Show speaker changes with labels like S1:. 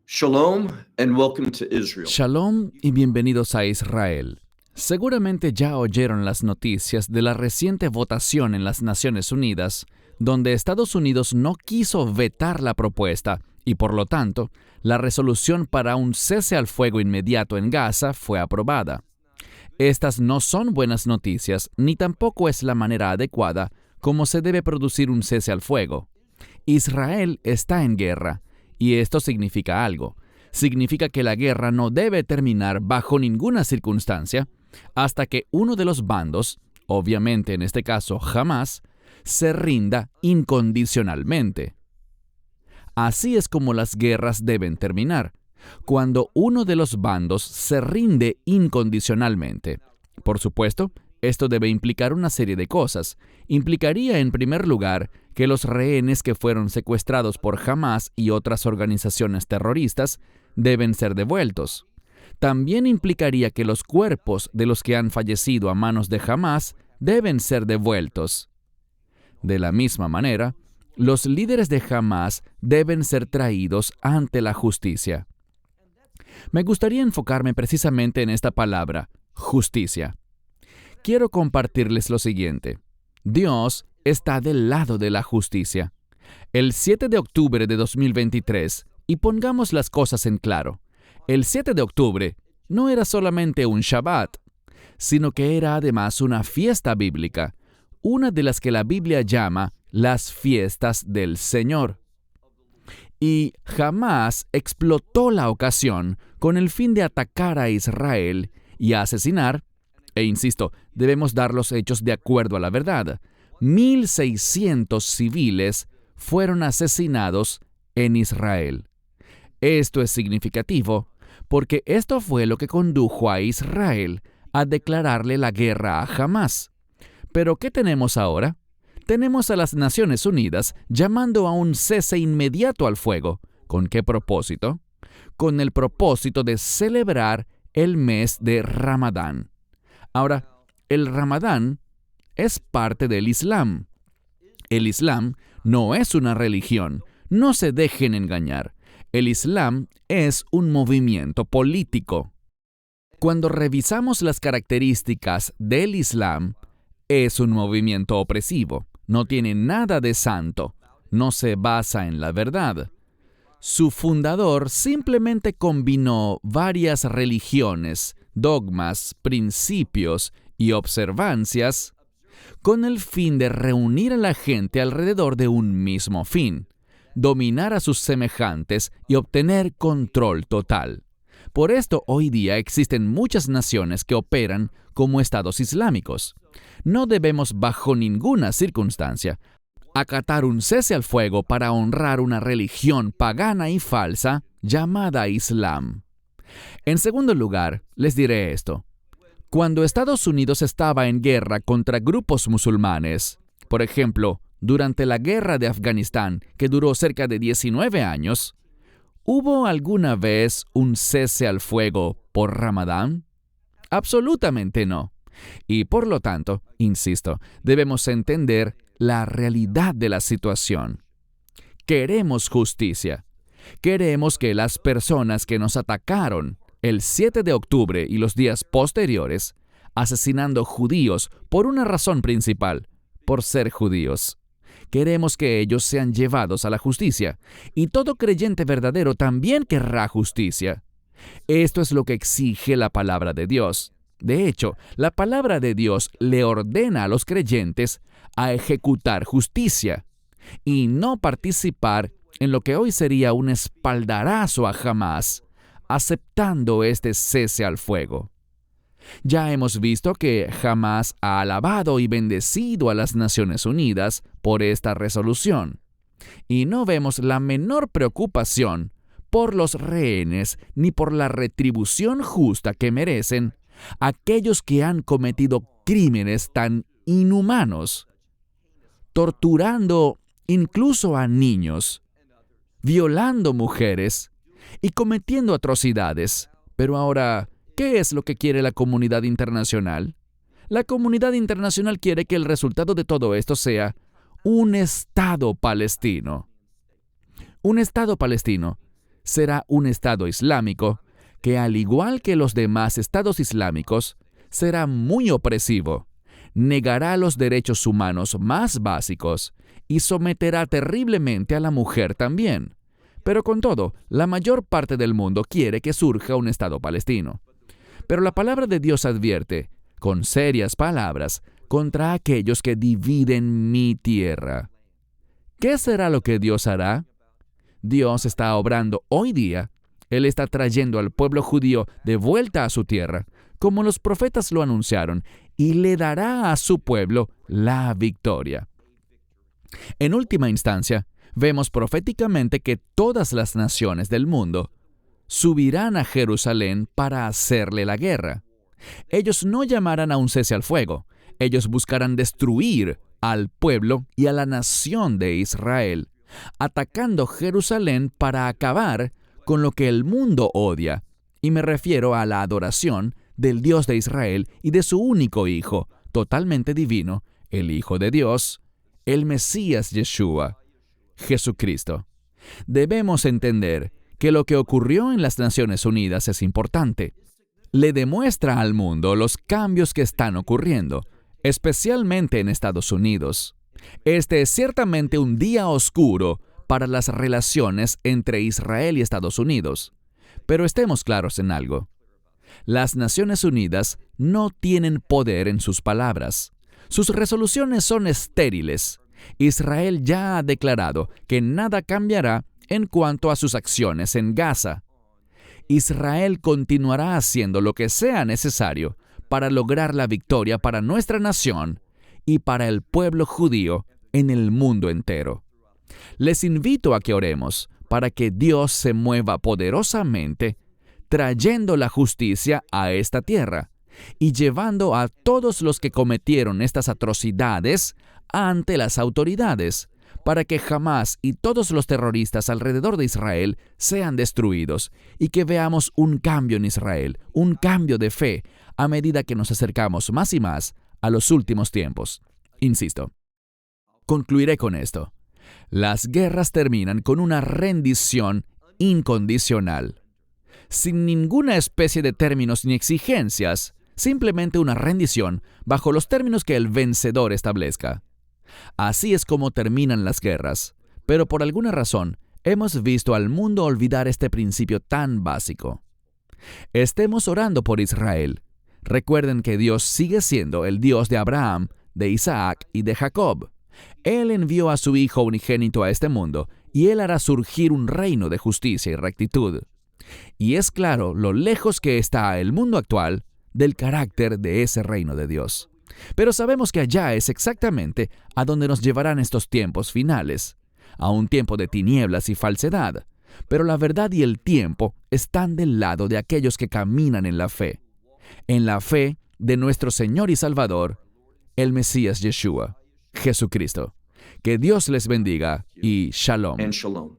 S1: Shalom and welcome to Israel.
S2: Shalom y bienvenidos a Israel. Seguramente ya oyeron las noticias de la reciente votación en las Naciones Unidas, donde Estados Unidos no quiso vetar la propuesta y, por lo tanto, la resolución para un cese al fuego inmediato en Gaza fue aprobada. Estas no son buenas noticias, ni tampoco es la manera adecuada como se debe producir un cese al fuego. Israel está en guerra, y esto significa algo. Significa que la guerra no debe terminar bajo ninguna circunstancia hasta que uno de los bandos, obviamente en este caso Hamás, se rinda incondicionalmente. Así es como las guerras deben terminar, cuando uno de los bandos se rinde incondicionalmente. Por supuesto, esto debe implicar una serie de cosas. Implicaría, en primer lugar, que los rehenes que fueron secuestrados por Hamás y otras organizaciones terroristas deben ser devueltos. También implicaría que los cuerpos de los que han fallecido a manos de Hamás deben ser devueltos. De la misma manera, los líderes de Hamás deben ser traídos ante la justicia. Me gustaría enfocarme precisamente en esta palabra, justicia. Quiero compartirles lo siguiente. Dios está del lado de la justicia. El 7 de octubre de 2023, y pongamos las cosas en claro, el 7 de octubre no era solamente un Shabbat, sino que era además una fiesta bíblica, una de las que la Biblia llama las fiestas del Señor. Y Hamás explotó la ocasión con el fin de atacar a Israel y asesinar, e insisto, debemos dar los hechos de acuerdo a la verdad, 1,600 civiles fueron asesinados en Israel. Esto es significativo porque esto fue lo que condujo a Israel a declararle la guerra a Hamás. Pero ¿qué tenemos ahora? Tenemos a las Naciones Unidas llamando a un cese inmediato al fuego. ¿Con qué propósito? Con el propósito de celebrar el mes de Ramadán. Ahora, el Ramadán es parte del Islam. El Islam no es una religión. No se dejen engañar. El Islam es un movimiento político. Cuando revisamos las características del Islam, es un movimiento opresivo. No tiene nada de santo. No se basa en la verdad. Su fundador simplemente combinó varias religiones, dogmas, principios y observancias con el fin de reunir a la gente alrededor de un mismo fin, dominar a sus semejantes y obtener control total. Por esto, hoy día existen muchas naciones que operan como estados islámicos. No debemos, bajo ninguna circunstancia, acatar un cese al fuego para honrar una religión pagana y falsa llamada Islam. En segundo lugar, les diré esto. Cuando Estados Unidos estaba en guerra contra grupos musulmanes, por ejemplo, durante la guerra de Afganistán, que duró cerca de 19 años, ¿hubo alguna vez un cese al fuego por Ramadán? Absolutamente no. Y por lo tanto, insisto, debemos entender la realidad de la situación. Queremos justicia. Queremos que las personas que nos atacaron el 7 de octubre y los días posteriores, asesinando judíos por una razón principal, por ser judíos. Queremos que ellos sean llevados a la justicia, y todo creyente verdadero también querrá justicia. Esto es lo que exige la palabra de Dios. De hecho, la palabra de Dios le ordena a los creyentes a ejecutar justicia y no participar en lo que hoy sería un espaldarazo a Hamás, aceptando este cese al fuego. Ya hemos visto que Hamás ha alabado y bendecido a las Naciones Unidas por esta resolución, y no vemos la menor preocupación por los rehenes ni por la retribución justa que merecen aquellos que han cometido crímenes tan inhumanos, torturando incluso a niños, violando mujeres y cometiendo atrocidades. Pero ahora, ¿qué es lo que quiere la comunidad internacional? La comunidad internacional quiere que el resultado de todo esto sea un Estado palestino. Un Estado palestino será un Estado islámico que, al igual que los demás estados islámicos, será muy opresivo, negará los derechos humanos más básicos y someterá terriblemente a la mujer también. Pero con todo, la mayor parte del mundo quiere que surja un Estado palestino. Pero la palabra de Dios advierte, con serias palabras, contra aquellos que dividen mi tierra. ¿Qué será lo que Dios hará? Dios está obrando hoy día. Él está trayendo al pueblo judío de vuelta a su tierra, como los profetas lo anunciaron, y le dará a su pueblo la victoria. En última instancia, vemos proféticamente que todas las naciones del mundo subirán a Jerusalén para hacerle la guerra. Ellos no llamarán a un cese al fuego. Ellos buscarán destruir al pueblo y a la nación de Israel, atacando Jerusalén para acabar con lo que el mundo odia. Y me refiero a la adoración del Dios de Israel y de su único Hijo, totalmente divino, el Hijo de Dios, el Mesías Yeshua, Jesucristo. Debemos entender que lo que ocurrió en las Naciones Unidas es importante. Le demuestra al mundo los cambios que están ocurriendo, especialmente en Estados Unidos. Este es ciertamente un día oscuro para las relaciones entre Israel y Estados Unidos. Pero estemos claros en algo. Las Naciones Unidas no tienen poder en sus palabras. Sus resoluciones son estériles. Israel ya ha declarado que nada cambiará en cuanto a sus acciones en Gaza. Israel continuará haciendo lo que sea necesario para lograr la victoria para nuestra nación y para el pueblo judío en el mundo entero. Les invito a que oremos para que Dios se mueva poderosamente, trayendo la justicia a esta tierra y llevando a todos los que cometieron estas atrocidades ante las autoridades, para que Hamás y todos los terroristas alrededor de Israel sean destruidos y que veamos un cambio en Israel, un cambio de fe, a medida que nos acercamos más y más a los últimos tiempos. Insisto, concluiré con esto. Las guerras terminan con una rendición incondicional, sin ninguna especie de términos ni exigencias, simplemente una rendición bajo los términos que el vencedor establezca. Así es como terminan las guerras, pero por alguna razón hemos visto al mundo olvidar este principio tan básico. Estemos orando por Israel. Recuerden que Dios sigue siendo el Dios de Abraham, de Isaac y de Jacob. Él envió a su Hijo unigénito a este mundo y Él hará surgir un reino de justicia y rectitud. Y es claro lo lejos que está el mundo actual del carácter de ese reino de Dios. Pero sabemos que allá es exactamente a donde nos llevarán estos tiempos finales, a un tiempo de tinieblas y falsedad. Pero la verdad y el tiempo están del lado de aquellos que caminan en la fe de nuestro Señor y Salvador, el Mesías Yeshua, Jesucristo. Que Dios les bendiga y Shalom.
S1: And shalom.